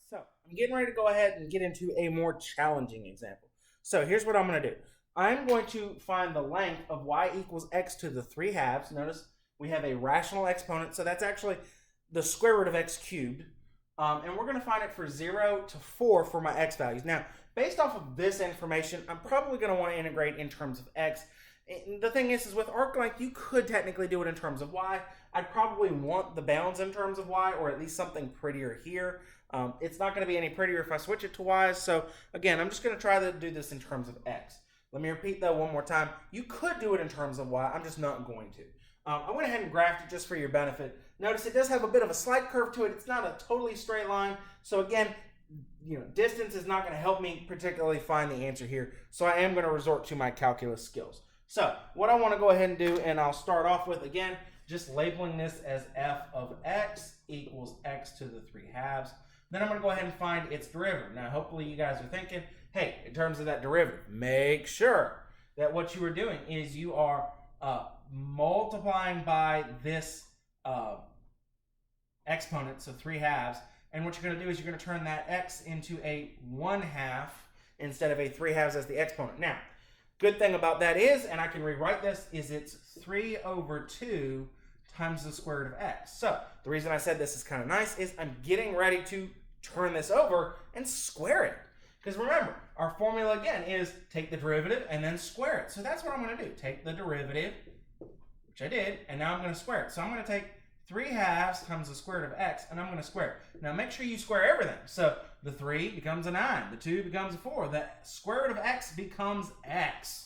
So I'm getting ready to go ahead and get into a more challenging example. So here's what I'm going to do. I'm going to find the length of y equals x to the 3 halves. Notice we have a rational exponent, so that's actually the square root of x cubed. And we're going to find it for 0 to 4 for my x values. Now, based off of this information, I'm probably going to want to integrate in terms of x. And the thing is with arc length, you could technically do it in terms of y. I'd probably want the bounds in terms of y, or at least something prettier here. It's not going to be any prettier if I switch it to y. So again, I'm just going to try to do this in terms of x. Let me repeat that one more time. You could do it in terms of y. I'm just not going to. I went ahead and graphed it just for your benefit. Notice it does have a bit of a slight curve to it. It's not a totally straight line. So again, distance is not going to help me particularly find the answer here. So I am going to resort to my calculus skills. So what I want to go ahead and do, and I'll start off with, again, just labeling this as f of x equals x to the 3 halves. Then I'm going to go ahead and find its derivative. Now, hopefully you guys are thinking, hey, in terms of that derivative, make sure that what you are doing is you are multiplying by this exponent, so 3 halves. And what you're going to do is you're going to turn that x into a 1 half instead of a 3 halves as the exponent. Now, good thing about that is, and I can rewrite this, is it's 3 over 2 times the square root of x. So the reason I said this is kind of nice is I'm getting ready to turn this over and square it. Because remember, our formula again is take the derivative and then square it. So that's what I'm going to do. Take the derivative, which I did, and now I'm going to square it. So I'm going to take 3 halves times the square root of x, and I'm going to square it. Now make sure you square everything. So the 3 becomes a 9, the 2 becomes a 4, the square root of x becomes x.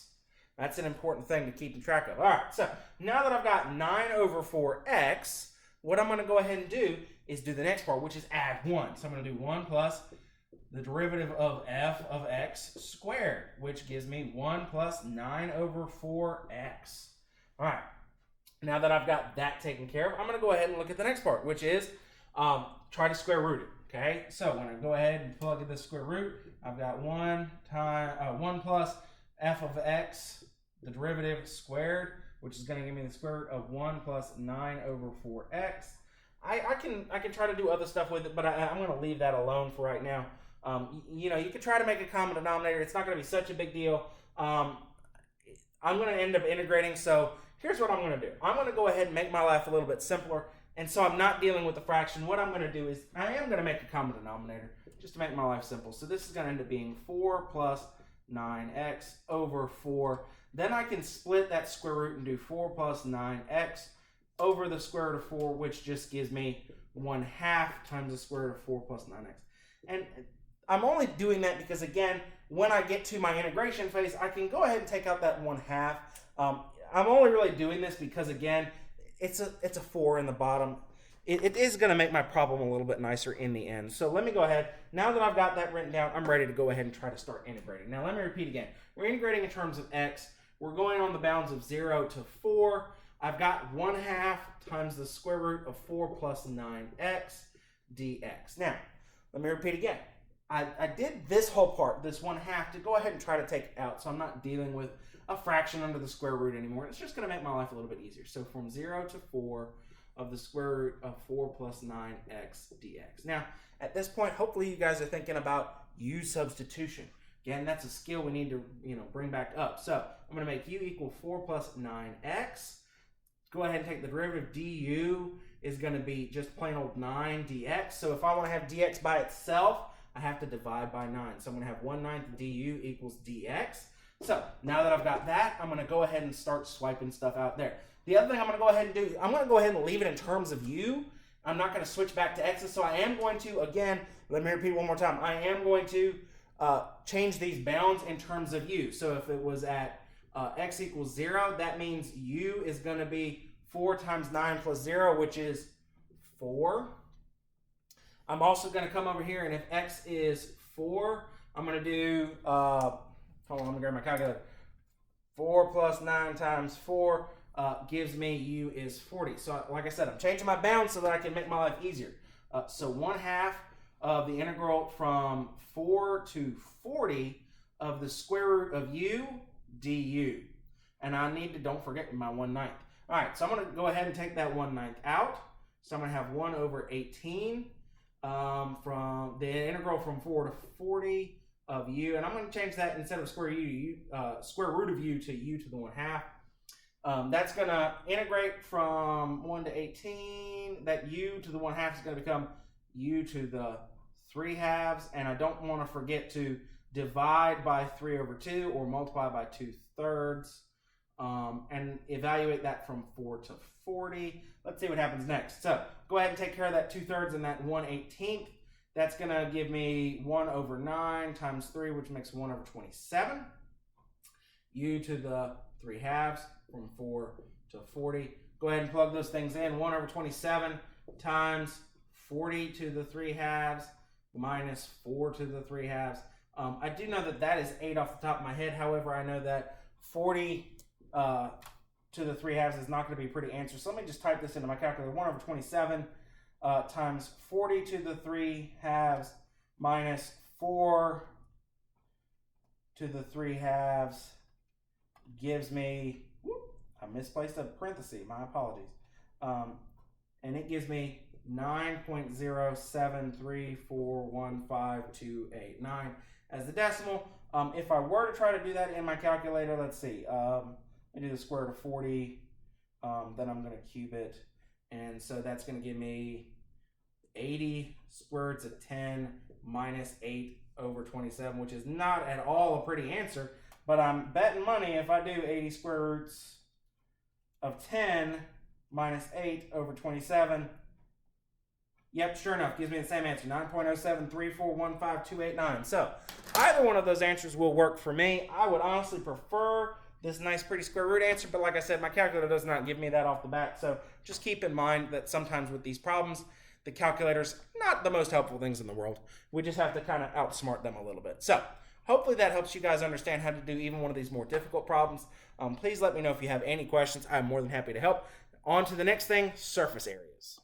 That's an important thing to keep track of. All right, so now that I've got 9 over 4x, what I'm going to go ahead and do is do the next part, which is add 1. So I'm going to do 1 plus the derivative of f of x squared, which gives me 1 plus 9 over 4x. All right, now that I've got that taken care of, I'm going to go ahead and look at the next part, which is try to square root it. Okay, so when I go ahead and plug in the square root, I've got 1 plus f of x, the derivative squared, which is going to give me the square root of 1 plus 9 over 4x. I can try to do other stuff with it, but I'm going to leave that alone for right now. You can try to make a common denominator. It's not going to be such a big deal. I'm going to end up integrating, so here's what I'm going to do. I'm going to go ahead and make my life a little bit simpler, and so I'm not dealing with the fraction. What I'm going to do is I am going to make a common denominator just to make my life simple. So this is going to end up being 4 plus 9x over 4. Then I can split that square root and do 4 plus 9x over the square root of 4, which just gives me 1 half times the square root of 4 plus 9x. And I'm only doing that because, again, when I get to my integration phase, I can go ahead and take out that 1 half. I'm only really doing this because, again, it's a 4 in the bottom. It is going to make my problem a little bit nicer in the end. So let me go ahead. Now that I've got that written down, I'm ready to go ahead and try to start integrating. Now let me repeat again. We're integrating in terms of x. We're going on the bounds of 0 to 4. I've got 1 half times the square root of 4 plus 9x dx. Now, let me repeat again. I did this whole part, this 1 half, to go ahead and try to take it out. So I'm not dealing with a fraction under the square root anymore. It's just going to make my life a little bit easier. So from 0 to 4, of the square root of 4 plus 9x dx. Now, at this point, hopefully you guys are thinking about u substitution. Again, that's a skill we need to bring back up. So I'm going to make u equal 4 plus 9x. Go ahead and take the derivative. Du is going to be just plain old 9 dx. So if I want to have dx by itself, I have to divide by 9. So I'm going to have 1/9 du equals dx. So now that I've got that, I'm going to go ahead and start swiping stuff out there. The other thing I'm going to go ahead and do, I'm going to go ahead and leave it in terms of u. I'm not going to switch back to x's, so I am going to, again, let me repeat one more time. I am going to change these bounds in terms of u. So if it was at x equals 0, that means u is going to be 4 times 9 plus 0, which is 4. I'm also going to come over here, and if x is 4, I'm going to do, hold on, let me grab my calculator. 4 plus 9 times 4. Gives me u is 40. So like I said, I'm changing my bounds so that I can make my life easier. So 1 half of the integral from 4 to 40 of the square root of u du. And I need to, don't forget my 1/9. All right, so I'm going to go ahead and take that 1/9 out. So I'm going to have 1 over 18 from the integral from 4 to 40 of u, and I'm going to change that instead of square root of u to u to the 1/2. That's going to integrate from 1 to 18. That u to the 1/2 is going to become u to the 3/2, and I don't want to forget to divide by 3 over 2 or multiply by 2/3, and evaluate that from 4 to 40. Let's see what happens next. So go ahead and take care of that 2/3 and that 1/18. That's going to give me 1 over 9 times 3, which makes 1 over 27. U to the 3/2 from 4 to 40. Go ahead and plug those things in. 1 over 27 times 40 to the 3/2 minus 4 to the 3/2. I do know that that is 8 off the top of my head. However, I know that 40 to the 3/2 is not going to be a pretty answer. So let me just type this into my calculator. 1 over 27 times 40 to the 3/2 minus 4 to the 3/2 gives me, I misplaced a parenthesis, my apologies. And it gives me 9.073415289 as the decimal. If I were to try to do that in my calculator, let's see, I do the square root of 40, then I'm going to cube it, and so that's going to give me 80 square roots of 10 minus 8 over 27, which is not at all a pretty answer, but I'm betting money if I do 80 square roots of 10 minus 8 over 27, yep, sure enough, gives me the same answer, 9.073415289. So either one of those answers will work for me. I would honestly prefer this nice pretty square root answer, but like I said, my calculator does not give me that off the bat. So just keep in mind that sometimes with these problems, the calculator's not the most helpful things in the world. We just have to kind of outsmart them a little bit. So hopefully that helps you guys understand how to do even one of these more difficult problems. Please let me know if you have any questions. I'm more than happy to help. On to the next thing, surface areas.